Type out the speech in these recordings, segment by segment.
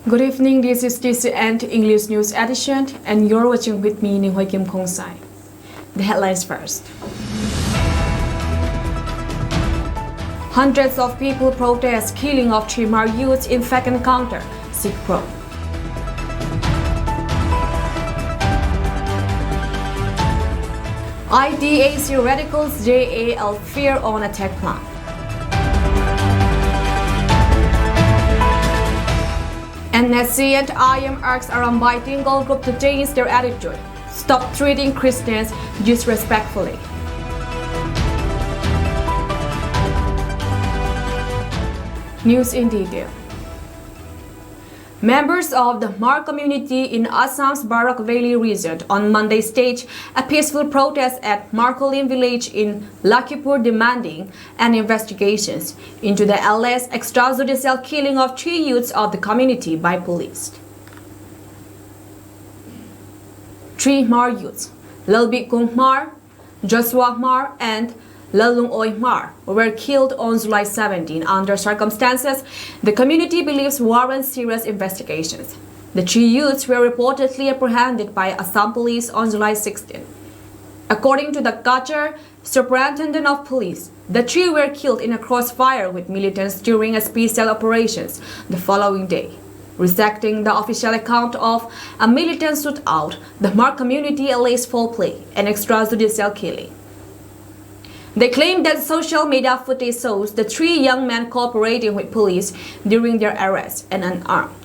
Good evening, this is TCN English News Edition, and you're watching with me, Ning Hoi Kim Kong Sai. The headlines first. Hundreds of people protest killing of 3 Mar youths in fake encounter, Sikh probe. IDAC radicals JAL fear on attack plan. NSC and IM urge Aram bilingual group to change their attitude. Stop treating Christians disrespectfully. News in detail. Members of the Mar community in Assam's Barak Valley region on Monday staged a peaceful protest at Markolin village in Lakipur demanding an investigation into the alleged extrajudicial killing of 3 youths of the community by police. 3 Mar youths, Lalbik Kung Mar, Joshua Mar, and Lalung Oi Mar were killed on July 17 under circumstances the community believes warrant serious investigations. The 3 youths were reportedly apprehended by Assam police on July 16. According to the Kachar superintendent of police, the 3 were killed in a crossfire with militants during a special operations the following day. Rejecting the official account of a militant shootout, the Mar community alleged foul play and extrajudicial killing. They claim that social media footage shows the 3 young men cooperating with police during their arrest and unarmed.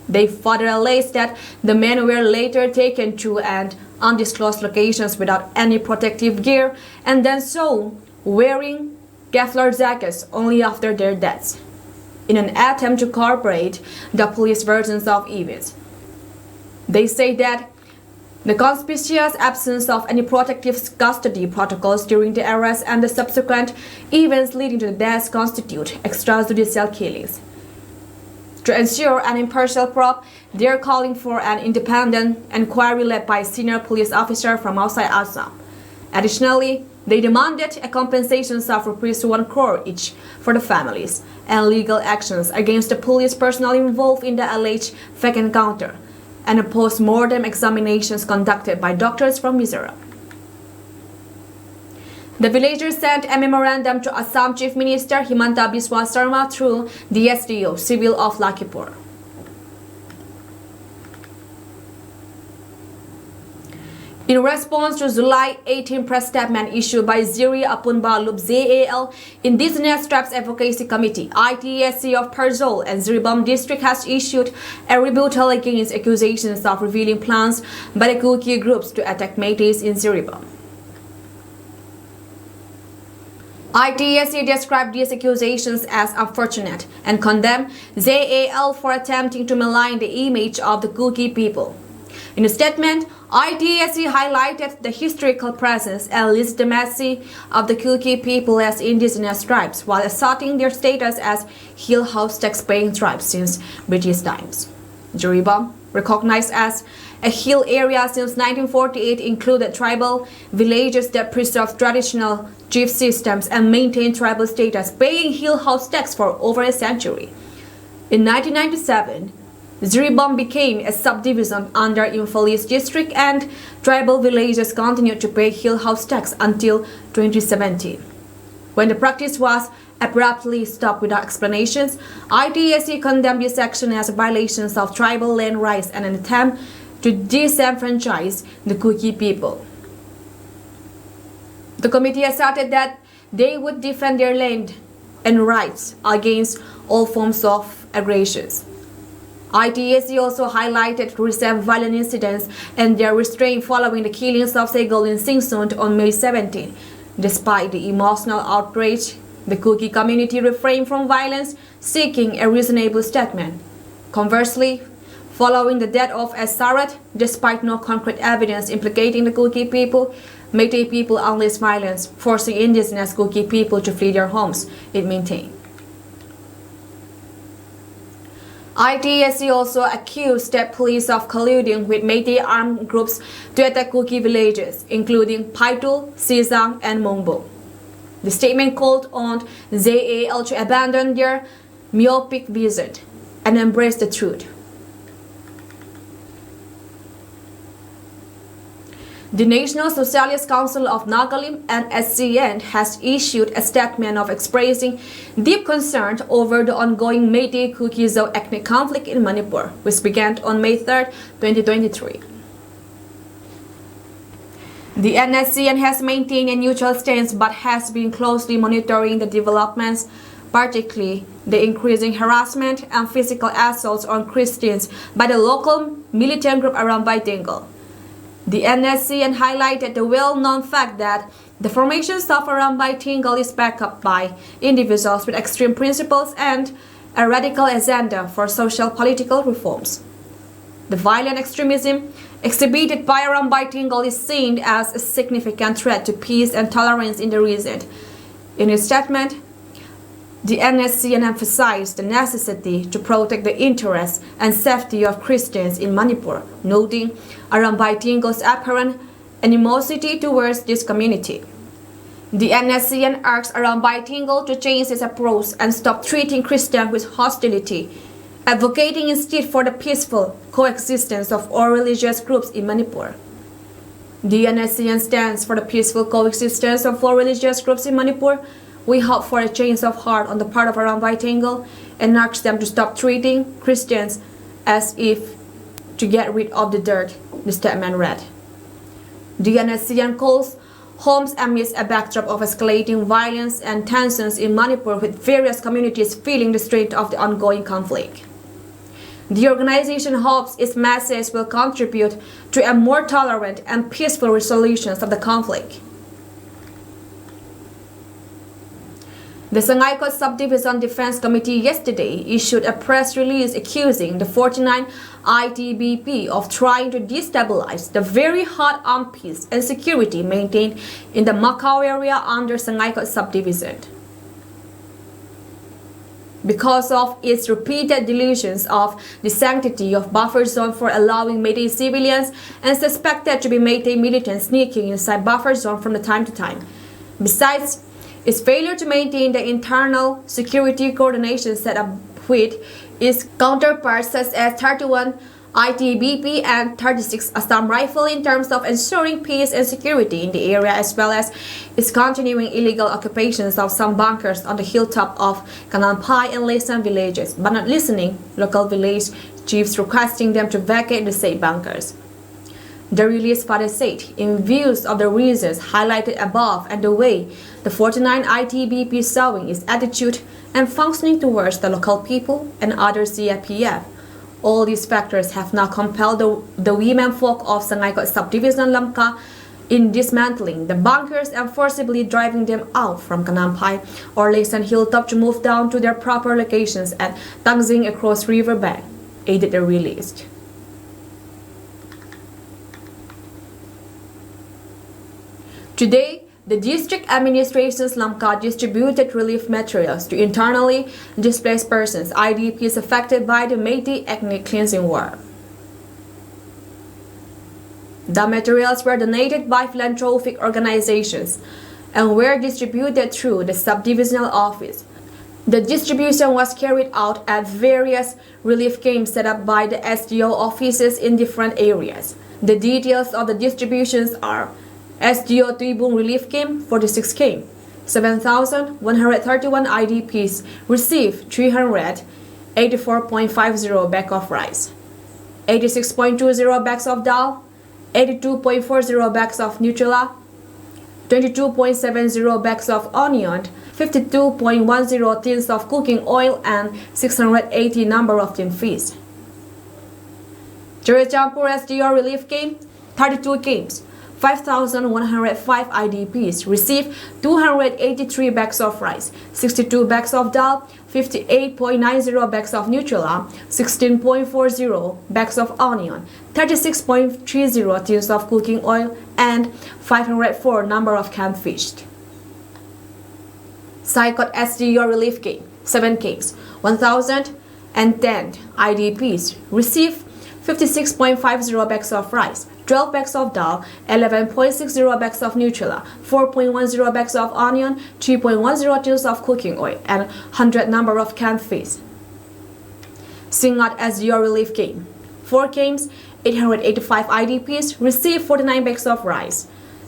They further allege that the men were later taken to and undisclosed locations without any protective gear and then saw wearing Kevlar jackets only after their deaths, in an attempt to corroborate the police versions of events. They say that the conspicuous absence of any protective custody protocols during the arrest and the subsequent events leading to the deaths constitute extrajudicial killings. To ensure an impartial probe, they are calling for an independent inquiry led by a senior police officer from outside Assam. Additionally, they demanded a compensation of ₹1 crore each for the families and legal actions against the police personnel involved in the alleged fake encounter, and a post-mortem examinations conducted by doctors from Mizoram. The villagers sent a memorandum to Assam Chief Minister Himanta Biswa Sarma through the SDO Civil of Lakipur. In response to July 18 press statement issued by Ziri Apunba Loop JAL, Indigenous Tribes Advocacy Committee, ITSC of Parzol and Ziribam district has issued a rebuttal against accusations of revealing plans by the Kuki groups to attack Métis in Ziribam. ITSC described these accusations as unfortunate and condemned JAL for attempting to malign the image of the Kuki people. In a statement, ITSC highlighted the historical presence and legitimacy of the Kuki people as indigenous tribes while asserting their status as hill house tax-paying tribes since British times. Ziribam, recognized as a hill area since 1948, included tribal villages that preserved traditional chief systems and maintained tribal status, paying hill house tax for over a century. In 1997, Ziribam became a subdivision under Imphal district and tribal villages continued to pay hill house tax until 2017. When the practice was abruptly stopped without explanations, ITSC condemned this action as violations of tribal land rights and an attempt to disenfranchise the Kuki people. The committee asserted that they would defend their land and rights against all forms of aggressions. ITSC also highlighted recent violent incidents and their restraint following the killings of Segol in Singsund on May 17. Despite the emotional outrage, the Kuki community refrained from violence, seeking a reasonable statement. Conversely, following the death of Sarat, despite no concrete evidence implicating the Kuki people, Métis people unleashed violence, forcing indigenous Kuki people to flee their homes, it maintained. ITSC also accused state police of colluding with Métis armed groups to attack Kuki villages, including Paitul, Sisang, and Mongbo. The statement called on JAL to abandon their myopic vision and embrace the truth. The National Socialist Council of Nagalim, NSCN, has issued a statement of expressing deep concern over the ongoing Meitei-Kuki-Zo ethnic conflict in Manipur, which began on May 3, 2023. The NSCN has maintained a neutral stance but has been closely monitoring the developments, particularly the increasing harassment and physical assaults on Christians by the local militant group Arambay Tingle. The NSCN highlighted the well-known fact that the formation of Arambay Tingle is backed up by individuals with extreme principles and a radical agenda for social political reforms. The violent extremism exhibited by Arambay Tingle is seen as a significant threat to peace and tolerance in the region. In its statement, the NSCN emphasized the necessity to protect the interests and safety of Christians in Manipur, noting Arambay Tingle's apparent animosity towards this community. The NSCN urged Arambay Tingle to change its approach and stop treating Christians with hostility, advocating instead for the peaceful coexistence of all religious groups in Manipur. The NSCN stands for the peaceful coexistence of all religious groups in Manipur. We hope for a change of heart on the part of Arambay Tingle and urge them to stop treating Christians as if to get rid of the dirt, the statement read. The NSCN calls homes amidst a backdrop of escalating violence and tensions in Manipur, with various communities feeling the strain of the ongoing conflict. The organization hopes its message will contribute to a more tolerant and peaceful resolution of the conflict. The Sangaikot Subdivision Defense Committee yesterday issued a press release accusing the 49 ITBP of trying to destabilize the very hot armed peace and security maintained in the Macau area under Sangaikot Subdivision. Because of its repeated delusions of the sanctity of buffer zone for allowing Meitei civilians and suspected to be Meitei militants sneaking inside buffer zone from time to time. Besides, its failure to maintain the internal security coordination set up with its counterparts such as 31 ITBP and 36 Assam Rifle in terms of ensuring peace and security in the area, as well as its continuing illegal occupations of some bunkers on the hilltop of Kananpai and Lesan villages, but not listening local village chiefs requesting them to vacate the said bunkers. The release further said, in view of the reasons highlighted above and the way the 49 ITBP is showing its attitude and functioning towards the local people and other CFPF, all these factors have now compelled the women folk of Sangaikot Subdivision Lamka in dismantling the bunkers and forcibly driving them out from Kananpai or Lesan Hilltop to move down to their proper locations at Tangzing across river bank, aided the release. Today, the district administration's Lamka distributed relief materials to internally displaced persons, IDPs affected by the Meitei ethnic cleansing war. The materials were donated by philanthropic organizations and were distributed through the subdivisional office. The distribution was carried out at various relief camps set up by the SDO offices in different areas. The details of the distributions are: SDO Tuibung Relief Camp, 46 camp, 7,131 IDPs received 384.50 bags of rice, 86.20 bags of dal, 82.40 bags of Nutella, 22.70 bags of onion, 52.10 tins of cooking oil, and 680 number of tin fish. Chirachampur SDO Relief Camp, 32 camps, 5,105 IDPs received 283 bags of rice, 62 bags of dal, 58.90 bags of Nutella, 16.40 bags of onion, 36.30 tins of cooking oil, and 504 number of canned fish. Saikot SDO Relief Camp, 7 camps, 1,010 IDPs received 56.50 bags of rice, 12 bags of dal, 11.60 bags of Nutella, 4.10 bags of onion, 3.10 tins of cooking oil, and 100 number of canned fish. Singat SDO Relief Camp, 4 camps, 885 IDPs received 49 bags of rice,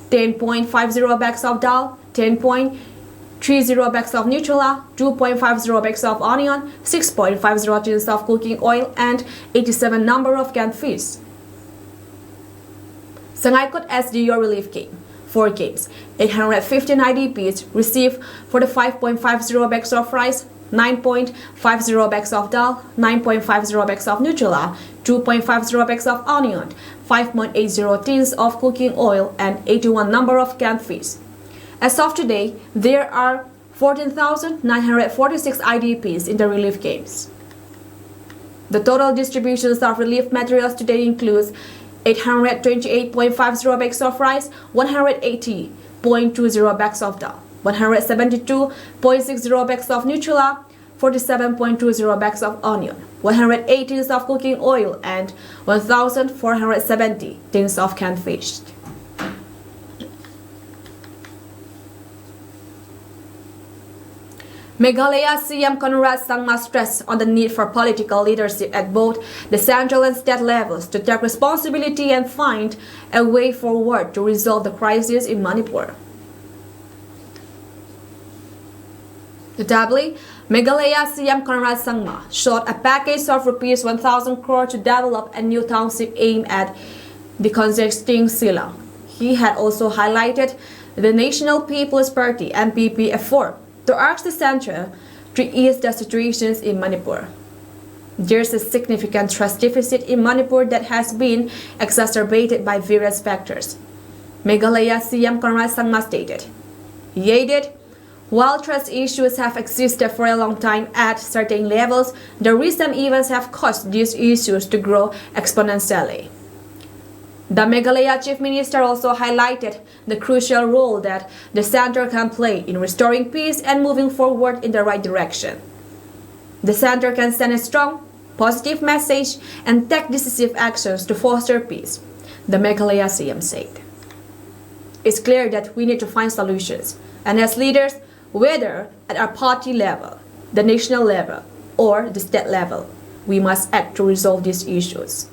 10.50 bags of dal, 10.30 bags of Nutella, 2.50 bags of onion, 6.50 tins of cooking oil, and 87 number of canned fish. Sangaikot SDO relief game. 4 games. 815 IDPs received 45.50 bags of rice, 9.50 bags of dal, 9.50 bags of Nutella, 2.50 bags of onion, 5.80 tins of cooking oil, and 81 number of canned fish. As of today, there are 14,946 IDPs in the relief games. The total distributions of relief materials today includes 828.50 bags of rice, 180.20 bags of dal, 172.60 bags of Nutella, 47.20 bags of onion, 108 tins of cooking oil, and 1,470 tins of canned fish. Meghalaya CM Conrad Sangma stressed on the need for political leadership at both the central and state levels to take responsibility and find a way forward to resolve the crisis in Manipur. Notably, Meghalaya CM Conrad Sangma showed a package of Rs 1,000 crore to develop a new township aimed at decongesting Sila. He had also highlighted the National People's Party NPP effort to ask the center to ease the situations in Manipur. There's a significant trust deficit in Manipur that has been exacerbated by various factors. Meghalaya CM Conrad Sangma stated. He added, while trust issues have existed for a long time at certain levels, the recent events have caused these issues to grow exponentially. The Meghalaya Chief Minister also highlighted the crucial role that the center can play in restoring peace and moving forward in the right direction. The center can send a strong, positive message and take decisive actions to foster peace, the Meghalaya CM said. It's clear that we need to find solutions, and as leaders, whether at our party level, the national level, or the state level, we must act to resolve these issues.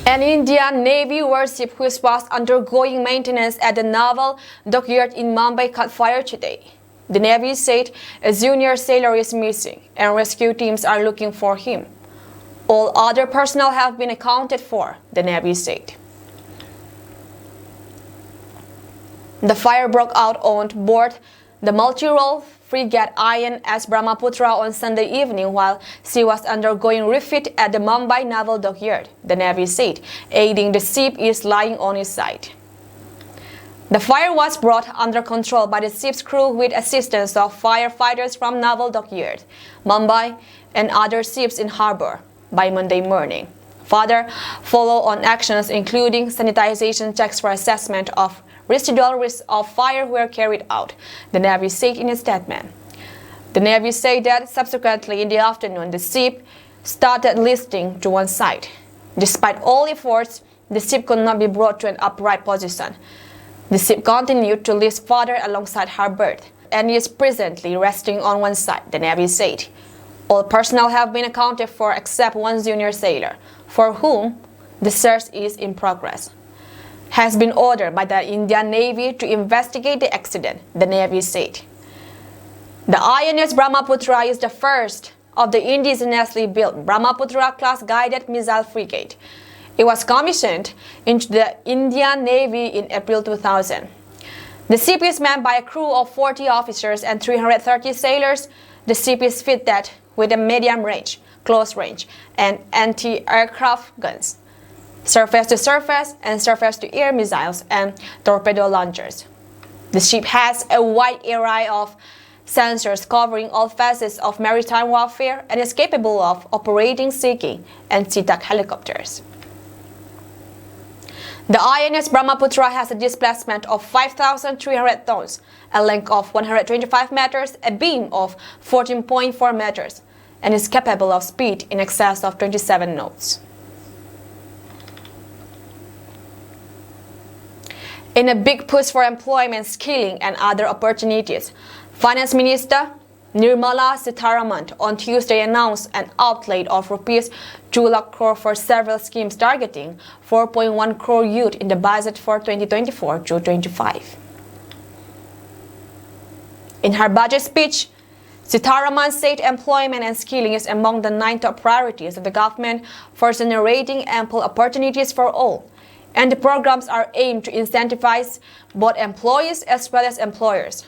An Indian Navy warship which was undergoing maintenance at the naval dockyard in Mumbai caught fire today. The Navy said a junior sailor is missing and rescue teams are looking for him. All other personnel have been accounted for, the Navy said. The fire broke out on board the multi-role frigate INS Brahmaputra on Sunday evening while she was undergoing refit at the Mumbai Naval Dockyard, the Navy said, aiding the ship is lying on its side. The fire was brought under control by the ship's crew with assistance of firefighters from Naval Dockyard, Mumbai, and other ships in harbor by Monday morning. Further, follow-on actions including sanitization checks for assessment of residual risks of fire were carried out, the Navy said in a statement. The Navy said that subsequently in the afternoon, the ship started listing to one side. Despite all efforts, the ship could not be brought to an upright position. The ship continued to list further alongside her berth and is presently resting on one side, the Navy said. All personnel have been accounted for except one junior sailor, for whom the search is in progress. Has been ordered by the Indian Navy to investigate the accident, the Navy said. The INS Brahmaputra is the first of the indigenously built Brahmaputra-class guided missile frigate. It was commissioned into the Indian Navy in April 2000. The ship is manned by a crew of 40 officers and 330 sailors. The ship is fitted with a medium-range, close-range, and anti-aircraft guns, surface-to-surface and surface-to-air missiles, and torpedo launchers. The ship has a wide array of sensors covering all facets of maritime warfare and is capable of operating seeking and SeaTac helicopters. The INS Brahmaputra has a displacement of 5,300 tons, a length of 125 meters, a beam of 14.4 meters, and is capable of speed in excess of 27 knots. In a big push for employment, skilling, and other opportunities, Finance Minister Nirmala Sitharaman on Tuesday announced an outlay of rupees 2 lakh crore for several schemes targeting 4.1 crore youth in the budget for 2024-25. In her budget speech, Sitharaman said employment and skilling is among the 9 top priorities of the government for generating ample opportunities for all, and the programs are aimed to incentivize both employees as well as employers.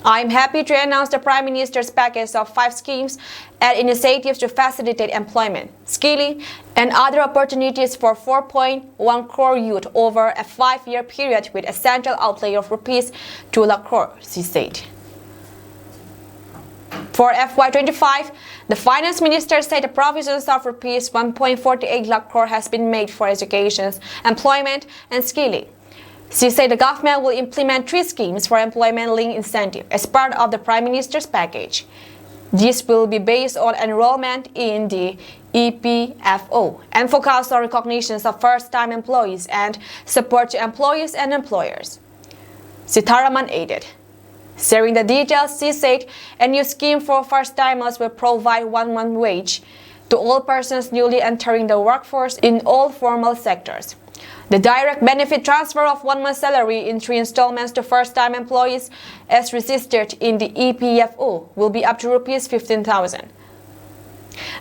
I am happy to announce the Prime Minister's package of 5 schemes and initiatives to facilitate employment, skilling, and other opportunities for 4.1 crore youth over a 5-year period with a central outlay of rupees 2 lakh crore, she said. For FY25, the Finance Minister said the provisions of rupees 1.48 lakh crore has been made for education, employment, and skilling. She said the government will implement 3 schemes for employment-linked incentive as part of the Prime Minister's package. This will be based on enrollment in the EPFO and focus on recognition of first-time employees and support to employees and employers. Sitharaman added. Sharing the details, she said a new scheme for first-timers will provide 1 month wage to all persons newly entering the workforce in all formal sectors. The direct benefit transfer of 1 month's salary in 3 installments to first-time employees as registered in the EPFO will be up to rupees 15,000.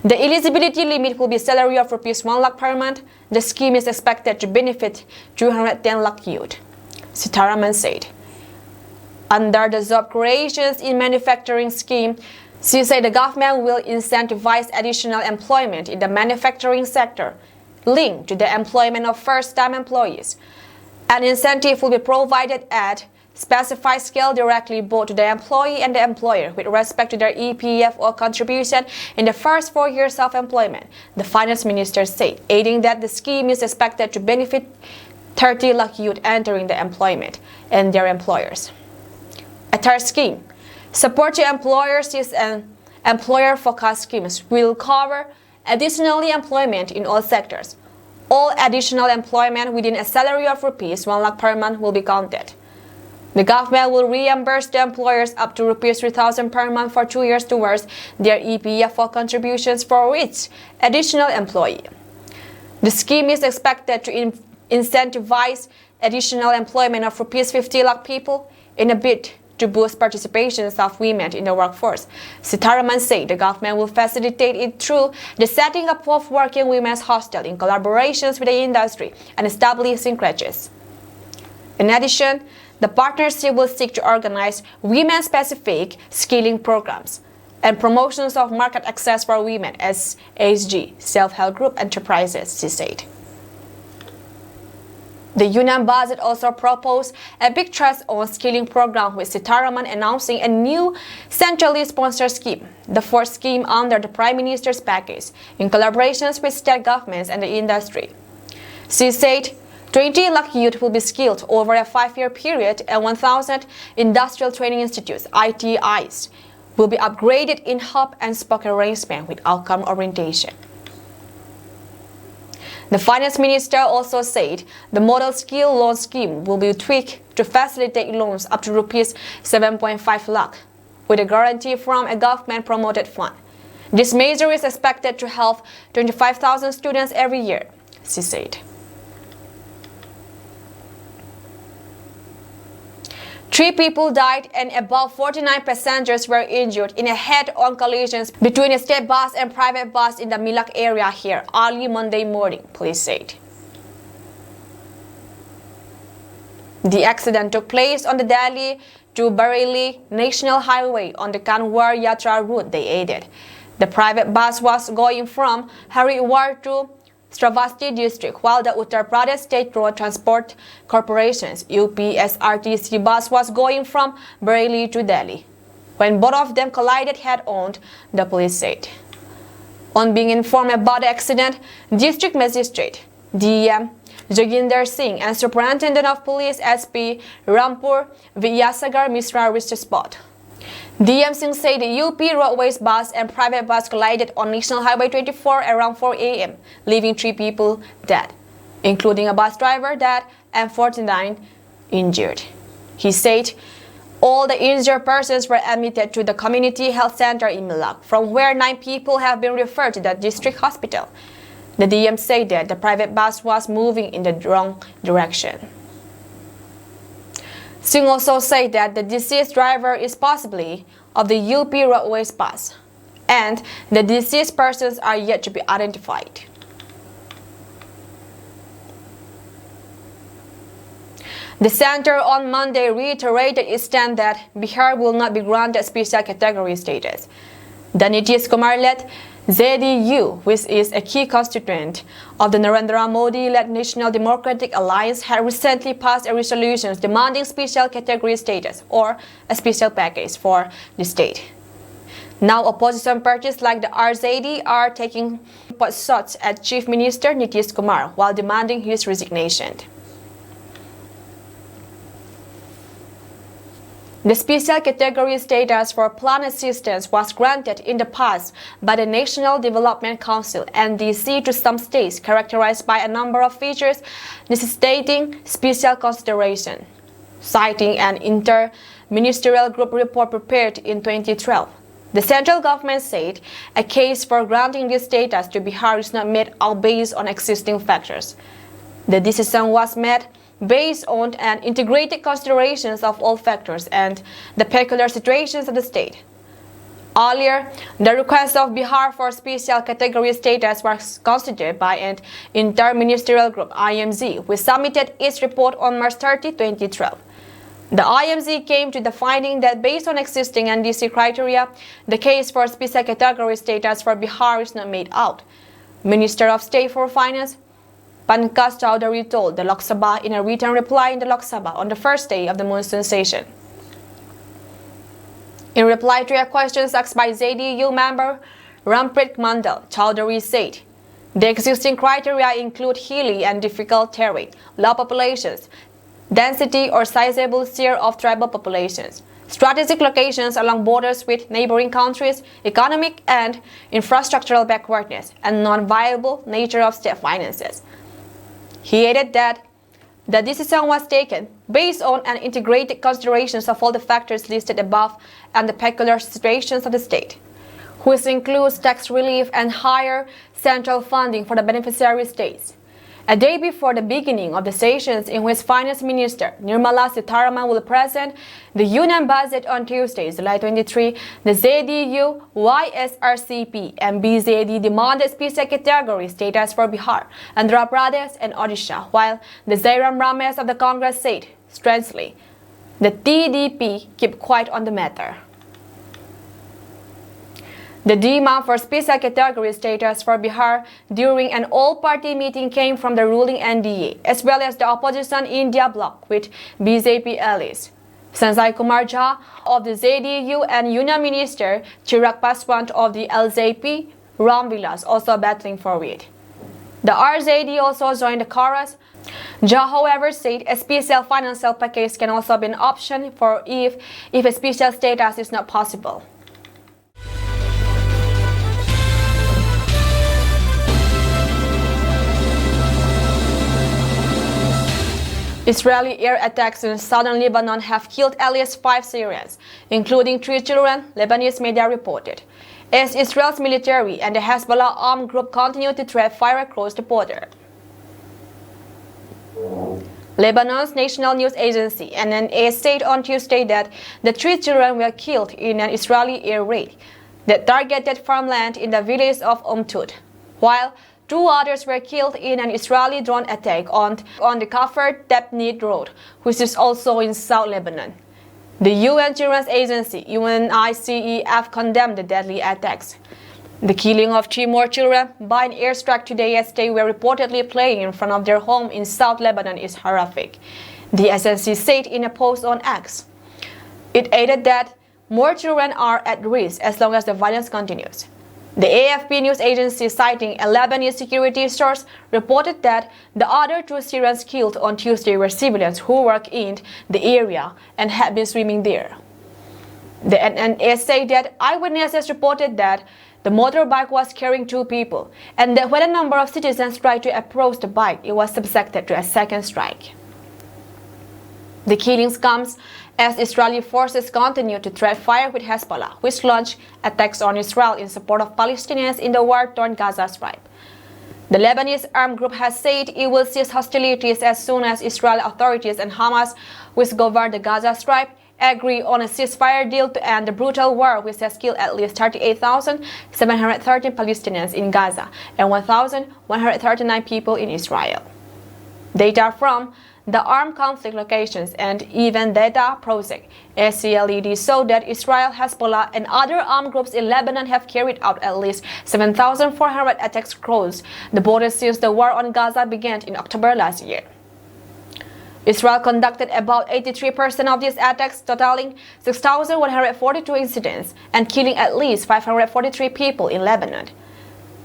The eligibility limit will be salary of rupees 1 lakh per month. The scheme is expected to benefit 210 lakh youth, Sitharaman said. Under the job creations in manufacturing scheme, she said the government will incentivize additional employment in the manufacturing sector linked to the employment of first-time employees. An incentive will be provided at specified scale directly both to the employee and the employer with respect to their EPFO contribution in the first 4 years of employment, the Finance Minister said, adding that the scheme is expected to benefit 30 lakh youth entering the employment and their employers. A third scheme, support to employers, is an employer-focused scheme will cover additionally employment in all sectors. All additional employment within a salary of rupees 1 lakh per month will be counted. The government will reimburse the employers up to rupees 3,000 per month for 2 years towards their EPFO contributions for each additional employee. The scheme is expected to incentivize additional employment of rupees 50 lakh people in a bid to boost participation of women in the workforce. Sitharaman said the government will facilitate it through the setting up of working women's hostels in collaborations with the industry and establishing crèches. In addition, the partnership will seek to organize women-specific skilling programs and promotions of market access for women as SG, self-help group enterprises, she said. The Union Budget also proposed a big trust on skilling program with Sitharaman announcing a new centrally sponsored scheme, the 4th scheme under the Prime Minister's package, in collaborations with state governments and the industry. She said 20 lakh youth will be skilled over a 5-year period and 1,000 industrial training institutes, ITIs, will be upgraded in hub and spoke arrangement with outcome orientation. The Finance Minister also said the Model Skill Loan Scheme will be tweaked to facilitate loans up to rupees 7.5 lakh with a guarantee from a government-promoted fund. This measure is expected to help 25,000 students every year, she said. 3 people died and about 49 passengers were injured in a head-on collision between a state bus and private bus in the Milak area here early Monday morning, police said. The accident took place on the Delhi to Bareilly National Highway on the Kanwar Yatra route, they added. The private bus was going from Haridwar to Shravasti district, while the Uttar Pradesh State Road Transport Corporation's UPSRTC bus was going from Bareilly to Delhi, when both of them collided head-on, the police said. On being informed about the accident, District Magistrate DM Joginder Singh and Superintendent of Police SP Rampur Vidyasagar Misra reached the spot. DM Singh said the UP Roadways bus and private bus collided on National Highway 24 around 4 a.m., leaving 3 people dead, including a bus driver dead and 49 injured. He said All the injured persons were admitted to the community health center in Melak, from where 9 people have been referred to the district hospital. The DM said that the private bus was moving in the wrong direction. Singh also said that the deceased driver is possibly of the UP Roadways bus, and the deceased persons are yet to be identified. The center on Monday reiterated its stand that Bihar will not be granted special category status. The Nitish Kumar-led ZDU, which is a key constituent of the Narendra Modi-led National Democratic Alliance, had recently passed a resolution demanding special category status or a special package for the state. Now, opposition parties like the RZD are taking pot shots at Chief Minister Nitish Kumar while demanding his resignation. The special category status for plant assistance was granted in the past by the National Development Council (NDC) to some states characterized by a number of features necessitating special consideration, citing an inter-ministerial group report prepared in 2012. The central government said a case for granting this status to Bihar is not made out based on existing factors. The decision was made based on an integrated considerations of all factors and the peculiar situations of the state. Earlier, the request of Bihar for special category status was considered by an inter-ministerial group, IMZ, which submitted its report on March 30, 2012. The IMZ came to the finding that based on existing NDC criteria, the case for special category status for Bihar is not made out. Minister of State for Finance Pankaj Chaudhary told the Lok Sabha in a written reply in the Lok Sabha on the first day of the monsoon session. In reply to a question asked by ZDU member Rampreet Mandal, Chaudhary said, the existing criteria include hilly and difficult terrain, low populations, density or sizable share of tribal populations, strategic locations along borders with neighboring countries, economic and infrastructural backwardness, and non-viable nature of state finances. He added that the decision was taken based on an integrated considerations of all the factors listed above and the peculiar situations of the state, which includes tax relief and higher central funding for the beneficiary states. A day before the beginning of the sessions in which Finance Minister Nirmala Sitharaman will present the Union Budget on Tuesday, July 23, the ZDU, YSRCP and BJD demanded special category status for Bihar, Andhra Pradesh and Odisha, while the Jairam Ramesh of the Congress said, strangely, the TDP kept quiet on the matter. The demand for special category status for Bihar during an all-party meeting came from the ruling NDA, as well as the opposition India bloc with BJP allies. Sanjay Kumar Jha of the ZDU and Union Minister Chirag Paswan of the LJP, Ram Vilas also battling for it. The RJD also joined the chorus. Jha, however, said a special financial package can also be an option for if a special status is not possible. Israeli air attacks in southern Lebanon have killed at least 5 Syrians, including 3 children, Lebanese media reported, as Israel's military and the Hezbollah armed group continue to thread fire across the border. Lebanon's national news agency NNA said on Tuesday that the 3 children were killed in an Israeli air raid that targeted farmland in the village of Tut, while 2 others were killed in an Israeli drone attack on the Kafr Debnit road, which is also in South Lebanon. The UN Children's Agency, UNICEF, condemned the deadly attacks. The killing of 3 more children by an airstrike today as they were reportedly playing in front of their home in South Lebanon is horrific, the agency said in a post on X. It added that more children are at risk as long as the violence continues. The AFP news agency, citing a Lebanese security source, reported that the other 2 Syrians killed on Tuesday were civilians who work in the area and had been swimming there. The NNA said that eyewitnesses reported that the motorbike was carrying 2 people, and that when a number of citizens tried to approach the bike, it was subjected to a second strike. The killings comes as Israeli forces continue to tread fire with Hezbollah, which launched attacks on Israel in support of Palestinians in the war-torn Gaza Strip. The Lebanese armed group has said it will cease hostilities as soon as Israeli authorities and Hamas, which govern the Gaza Strip, agree on a ceasefire deal to end the brutal war, which has killed at least 38,713 Palestinians in Gaza and 1,139 people in Israel. Data from the Armed Conflict Locations and Event Data Project (ECLED) show that Israel, Hezbollah, and other armed groups in Lebanon have carried out at least 7,400 attacks across the border since the war on Gaza began in October last year. Israel conducted about 83% of these attacks, totaling 6,142 incidents and killing at least 543 people in Lebanon.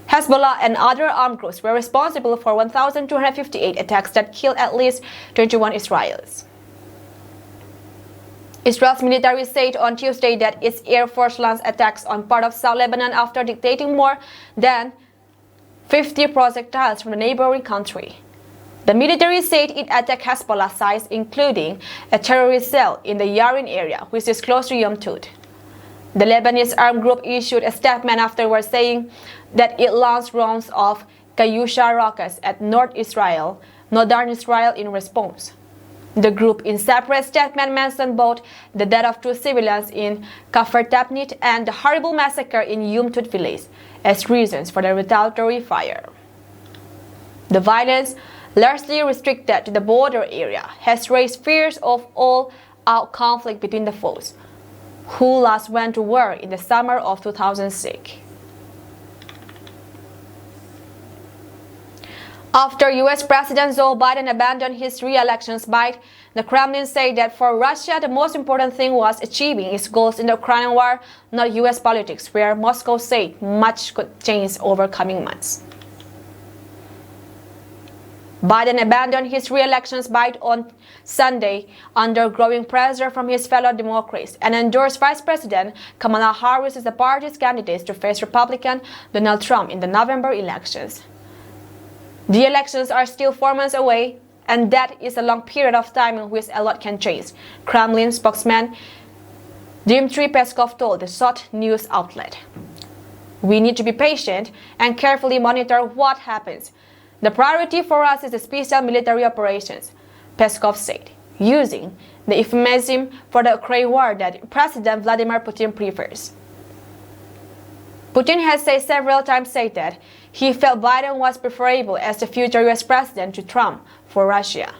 Hezbollah and other armed groups were responsible for 1,258 attacks that killed at least 21 Israelis. Israel's military said on Tuesday that its Air Force launched attacks on part of South Lebanon after detonating more than 50 projectiles from the neighboring country. The military said it attacked Hezbollah sites, including a terrorist cell in the Yarin area, which is close to Yom Tut. The Lebanese armed group issued a statement afterwards saying that it launched rounds of Kayusha rockets at northern Israel in response. The group in separate statement mentioned both the death of 2 civilians in Kafr Tabnit and the horrible massacre in Yom Tut village as reasons for the retaliatory fire. The violence, largely restricted to the border area, has raised fears of all-out conflict between the foes, who last went to war in the summer of 2006. After U.S. President Joe Biden abandoned his re-election bid, the Kremlin said that for Russia the most important thing was achieving its goals in the Ukrainian war, not U.S. politics, where Moscow said much could change over coming months. Biden abandoned his re-election bid on Sunday under growing pressure from his fellow Democrats and endorsed Vice President Kamala Harris as the party's candidate to face Republican Donald Trump in the November elections. The elections are still 4 months away, and that is a long period of time in which a lot can change, Kremlin spokesman Dmitry Peskov told the SOT news outlet. We need to be patient and carefully monitor what happens. The priority for us is the special military operations, Peskov said, using the euphemism for the Ukraine war that President Vladimir Putin prefers. Putin has said several times that he felt Biden was preferable as the future U.S. president to Trump for Russia.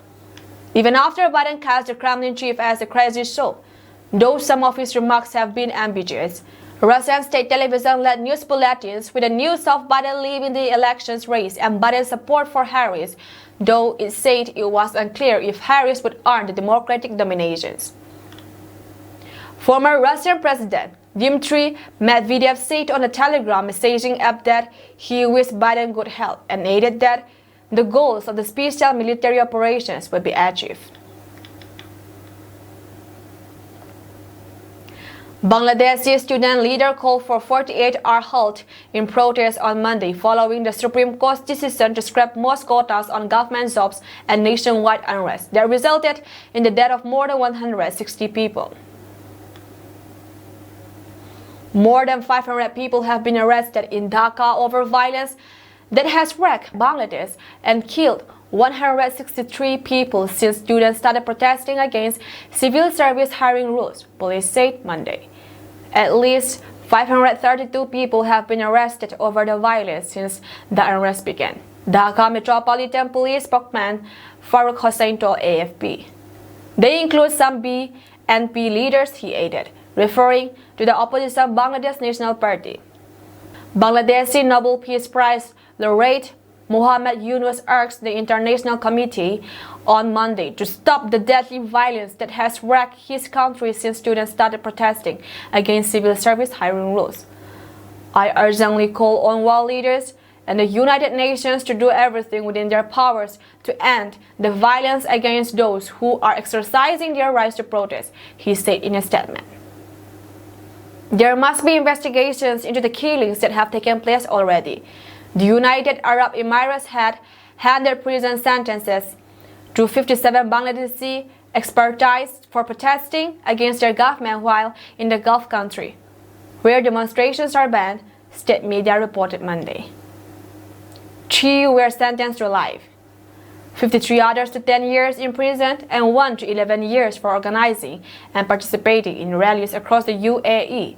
Even after Biden cast the Kremlin chief as a crazy show, though some of his remarks have been ambiguous, Russian state television led news bulletins with the news of Biden leaving the elections race and Biden's support for Harris, though it said it was unclear if Harris would earn the Democratic nominations. Former Russian President Dmitry Medvedev said on a Telegram messaging app that he wished Biden good health and added that the goals of the special military operations would be achieved. Bangladeshi student leader called for 48-hour halt in protest on Monday following the Supreme Court's decision to scrap most quotas on government jobs and nationwide unrest that resulted in the death of more than 160 people. More than 500 people have been arrested in Dhaka over violence that has wrecked Bangladesh and killed 163 people since students started protesting against civil service hiring rules, police said Monday. At least 532 people have been arrested over the violence since the unrest began, Dhaka Metropolitan Police spokesman Farooq Hossain told AFP. They include some BNP leaders, he added, referring to the opposition Bangladesh National Party. Bangladeshi Nobel Peace Prize laureate Muhammad Yunus urged the International Committee on Monday to stop the deadly violence that has wrecked his country since students started protesting against civil service hiring rules. I urgently call on world leaders and the United Nations to do everything within their powers to end the violence against those who are exercising their rights to protest, he said in a statement. There must be investigations into the killings that have taken place already. The United Arab Emirates had handed prison sentences to 57 Bangladeshi expertise for protesting against their government while in the Gulf country, where demonstrations are banned, state media reported Monday. 3 were sentenced to life, 53 others to 10 years in prison, and 1 to 11 years for organizing and participating in rallies across the UAE,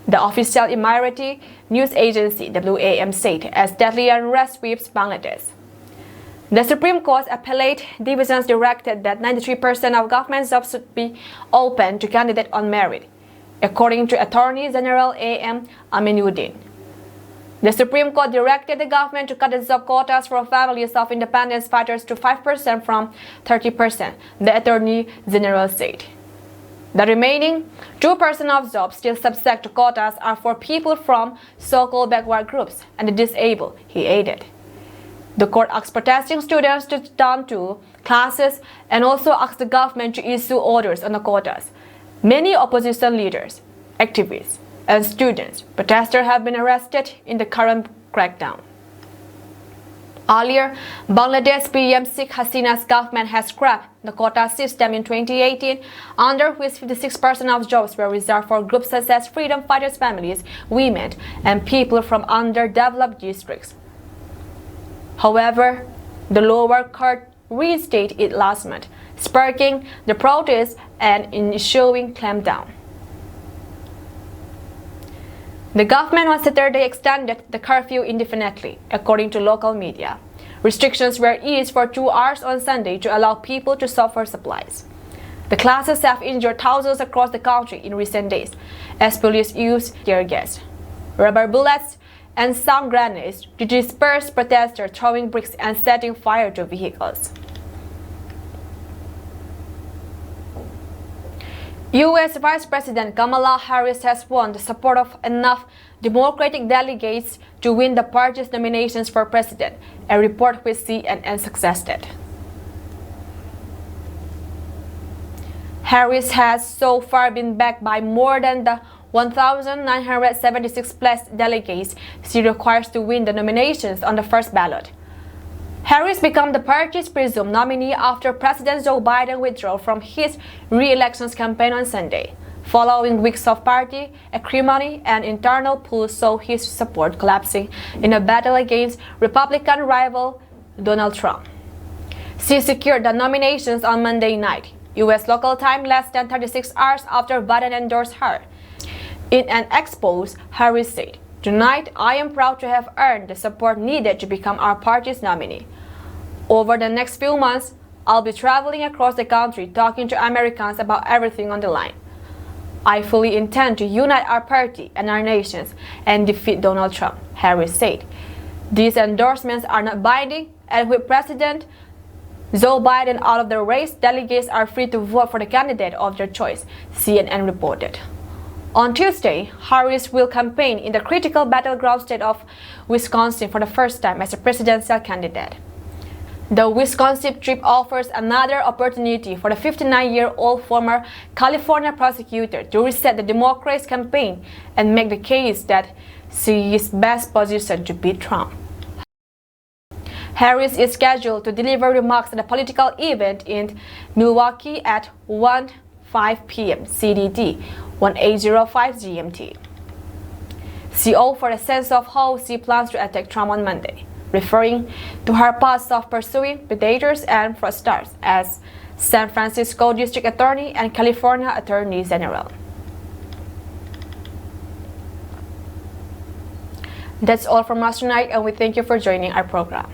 the official Emirati news agency WAM said, as deadly unrest sweeps Bangladesh. The Supreme Court's appellate divisions directed that 93% of government jobs should be open to candidates on merit, according to Attorney General A.M. Aminuddin. The Supreme Court directed the government to cut the job quotas for families of independence fighters to 5% from 30%, the Attorney General said. The remaining 2% of jobs still subject to quotas are for people from so-called backward groups and the disabled, he added. The court asked protesting students to return to classes and also asked the government to issue orders on the quotas. Many opposition leaders, activists, and students protesters have been arrested in the current crackdown. Earlier, Bangladesh PM Sheikh Hasina's government has scrapped the quota system in 2018, under which 56% of jobs were reserved for groups such as freedom fighters' families, women, and people from underdeveloped districts. However, the lower court reinstated it last month, sparking the protests and ensuing clampdown. The government on Saturday extended the curfew indefinitely, according to local media. Restrictions were eased for 2 hours on Sunday to allow people to shop for supplies. The clashes have injured thousands across the country in recent days, as police used tear gas, rubber bullets, and some grenades to disperse protesters, throwing bricks and setting fire to vehicles. U.S. Vice President Kamala Harris has won the support of enough Democratic delegates to win the party's nominations for president, a report which CNN suggested. Harris has so far been backed by more than the 1,976 plus delegates she requires to win the nominations on the first ballot. Harris became the party's presumed nominee after President Joe Biden withdrew from his re-election campaign on Sunday, following weeks of party acrimony and internal polls saw his support collapsing in a battle against Republican rival Donald Trump. She secured the nominations on Monday night, U.S. local time less than 36 hours after Biden endorsed her. In an expose, Harris said, "Tonight, I am proud to have earned the support needed to become our party's nominee. Over the next few months, I'll be traveling across the country talking to Americans about everything on the line. I fully intend to unite our party and our nations and defeat Donald Trump," Harris said. These endorsements are not binding, and with President Joe Biden out of the race, delegates are free to vote for the candidate of their choice, CNN reported. On Tuesday, Harris will campaign in the critical battleground state of Wisconsin for the first time as a presidential candidate. The Wisconsin trip offers another opportunity for the 59-year-old former California prosecutor to reset the Democrats' campaign and make the case that she is best positioned to beat Trump. Harris is scheduled to deliver remarks at a political event in Milwaukee at 1:05 p.m. CDT, 1805 GMT. She offered a sense of how she plans to attack Trump on Monday, referring to her past of pursuing predators and fraudsters as San Francisco District Attorney and California Attorney General. That's all from us tonight, and we thank you for joining our program.